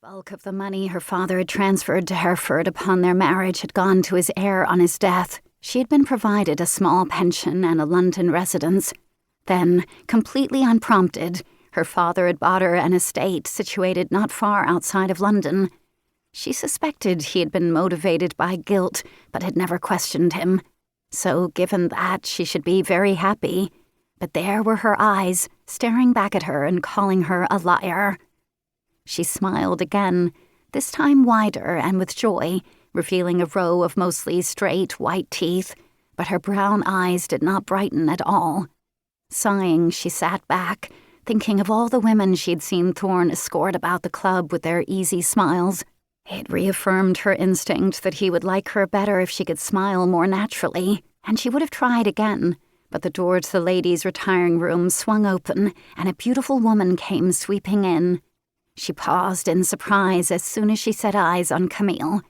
bulk of the money her father had transferred to Hereford upon their marriage had gone to his heir on his death. She had been provided a small pension and a London residence. Then, completely unprompted, her father had bought her an estate situated not far outside of London. She suspected he had been motivated by guilt, but had never questioned him. So, given that, she should be very happy. But there were her eyes, staring back at her and calling her a liar. She smiled again, this time wider and with joy, revealing a row of mostly straight white teeth, but her brown eyes did not brighten at all. Sighing, she sat back, thinking of all the women she'd seen Thorne escort about the club with their easy smiles. It reaffirmed her instinct that he would like her better if she could smile more naturally, and she would have tried again, but the door to the ladies' retiring room swung open, and a beautiful woman came sweeping in. She paused in surprise as soon as she set eyes on Camille.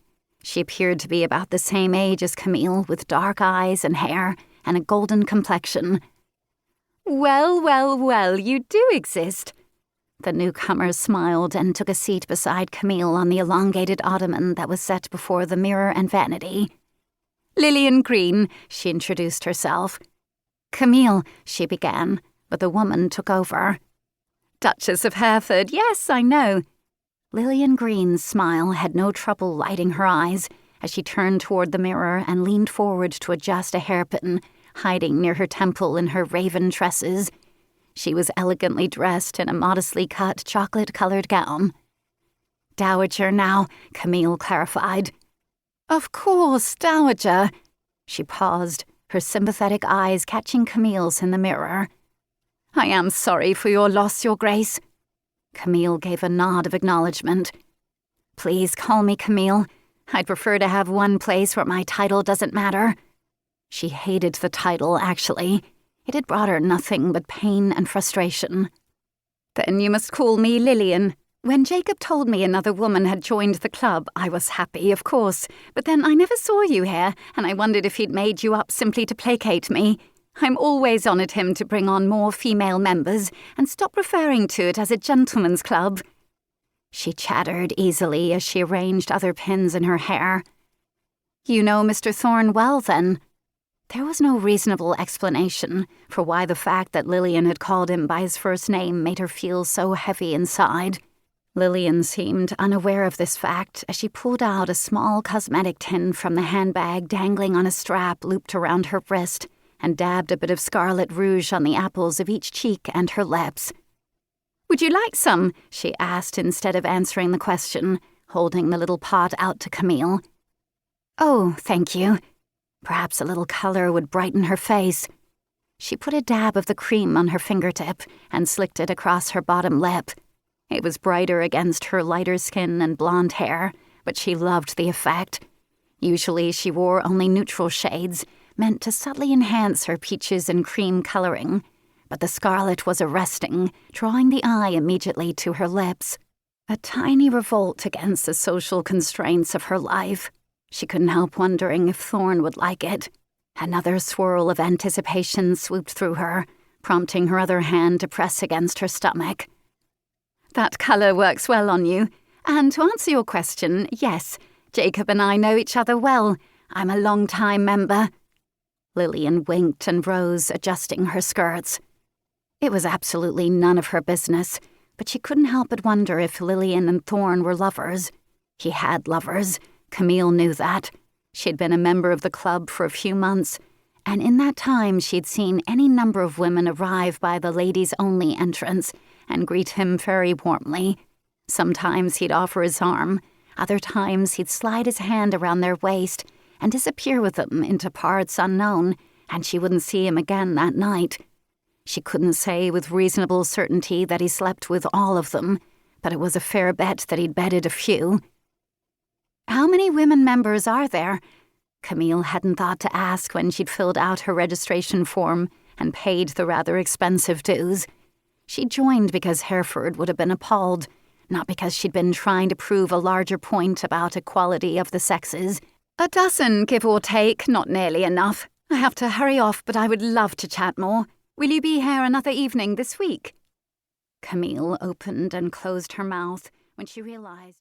She appeared to be about the same age as Camille, with dark eyes and hair, and a golden complexion. "Well, well, well, you do exist." The newcomer smiled and took a seat beside Camille on the elongated ottoman that was set before the mirror and vanity. "Lillian Green," she introduced herself. "Camille," she began, but the woman took over. "Duchess of Hereford, yes, I know." Lillian Green's smile had no trouble lighting her eyes as she turned toward the mirror and leaned forward to adjust a hairpin, hiding near her temple in her raven tresses. She was elegantly dressed in a modestly cut chocolate-colored gown. "Dowager now," Camille clarified. "Of course, dowager." She paused, her sympathetic eyes catching Camille's in the mirror. "I am sorry for your loss, Your Grace." Camille gave a nod of acknowledgement. "Please call me Camille. I'd prefer to have one place where my title doesn't matter." She hated the title, actually. It had brought her nothing but pain and frustration. "Then you must call me Lillian. When Jacob told me another woman had joined the club, I was happy, of course, but then I never saw you here, and I wondered if he'd made you up simply to placate me. I'm always honoured him to bring on more female members and stop referring to it as a gentleman's club." She chattered easily as she arranged other pins in her hair. "You know Mr. Thorne well, then?" There was no reasonable explanation for why the fact that Lillian had called him by his first name made her feel so heavy inside. Lillian seemed unaware of this fact as she pulled out a small cosmetic tin from the handbag dangling on a strap looped around her wrist and dabbed a bit of scarlet rouge on the apples of each cheek and her lips. "Would you like some?" she asked instead of answering the question, holding the little pot out to Camille. "Oh, thank you." Perhaps a little color would brighten her face. She put a dab of the cream on her fingertip and slicked it across her bottom lip. It was brighter against her lighter skin and blonde hair, but she loved the effect. Usually she wore only neutral shades, meant to subtly enhance her peaches and cream coloring, but the scarlet was arresting, drawing the eye immediately to her lips. A tiny revolt against the social constraints of her life. She couldn't help wondering if Thorne would like it. Another swirl of anticipation swooped through her, prompting her other hand to press against her stomach. "That colour works well on you. And to answer your question, yes, Jacob and I know each other well. I'm a long-time member." Lillian winked and rose, adjusting her skirts. It was absolutely none of her business, but she couldn't help but wonder if Lillian and Thorne were lovers. He had lovers. Camille knew that. She'd been a member of the club for a few months, and in that time she'd seen any number of women arrive by the ladies-only entrance and greet him very warmly. Sometimes he'd offer his arm, other times he'd slide his hand around their waist and disappear with them into parts unknown, and she wouldn't see him again that night. She couldn't say with reasonable certainty that he slept with all of them, but it was a fair bet that he'd bedded a few. "How many women members are there?" Camille hadn't thought to ask when she'd filled out her registration form and paid the rather expensive dues. She joined because Hereford would have been appalled, not because she'd been trying to prove a larger point about equality of the sexes. "A dozen, give or take, not nearly enough. I have to hurry off, but I would love to chat more. Will you be here another evening this week?" Camille opened and closed her mouth when she realized